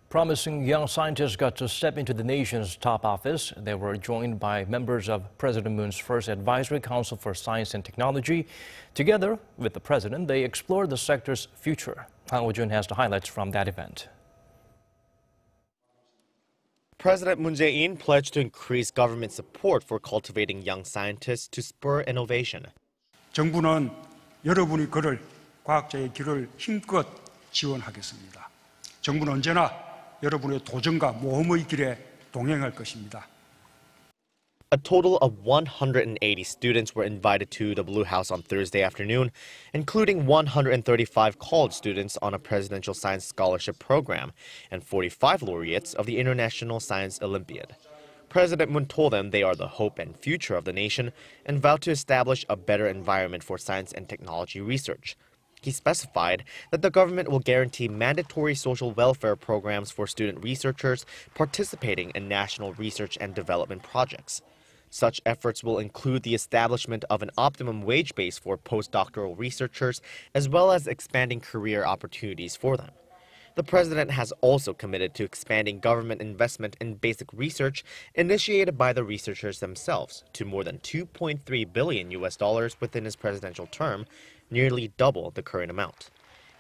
Promising young scientists got to step into the nation's top office. They were joined by members of President Moon's first Advisory Council for Science and Technology. Together with the president, they explored the sector's future. Hwang Hojun has the highlights from that event. President Moon Jae-in pledged to increase government support for cultivating young scientists to spur innovation. 정부는 여러분이 걸을 과학자의 길을 힘껏 지원하겠습니다. 정부는 언제나 여러분의 도전과 모험의 길에 동행할 것입니다. A total of 180 students were invited to the Blue House on Thursday afternoon, including 135 college students on a presidential science scholarship program and 45 laureates of the International Science Olympiad. President Moon told them they are the hope and future of the nation and vowed to establish a better environment for science and technology research. He specified that the government will guarantee mandatory social welfare programs for student researchers participating in national research and development projects. Such efforts will include the establishment of an optimum wage base for postdoctoral researchers, as well as expanding career opportunities for them. The president has also committed to expanding government investment in basic research initiated by the researchers themselves to more than $2.3 billion within his presidential term, nearly double the current amount.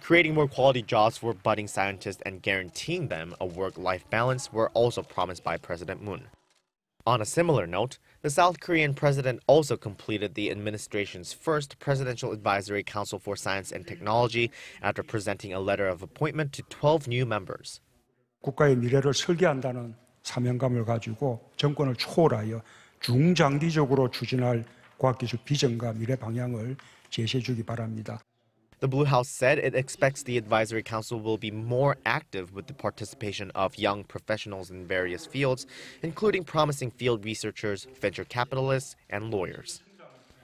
Creating more quality jobs for budding scientists and guaranteeing them a work-life balance were also promised by President Moon. On a similar note, the South Korean president also completed the administration's first Presidential Advisory Council for Science and Technology after presenting a letter of appointment to 12 new members. 국가의 미래를 설계한다는 사명감을 가지고 정권을 초월하여 중장기적으로 추진할 과학기술 비전과 미래 방향을 제시해 주기 바랍니다. The Blue House said it expects the Advisory Council will be more active with the participation of young professionals in various fields, including promising field researchers, venture capitalists, and lawyers.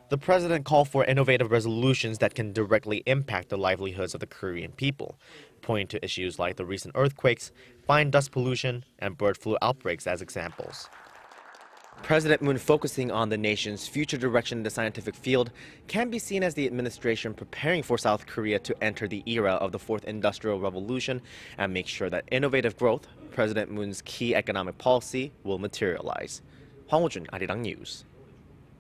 The president called for innovative resolutions that can directly impact the livelihoods of the Korean people, pointing to issues like the recent earthquakes, fine dust pollution, and bird flu outbreaks as examples. President Moon focusing on the nation's future direction in the scientific field can be seen as the administration preparing for South Korea to enter the era of the Fourth Industrial Revolution and make sure that innovative growth, President Moon's key economic policy, will materialize. Hwang Hojun, Arirang News.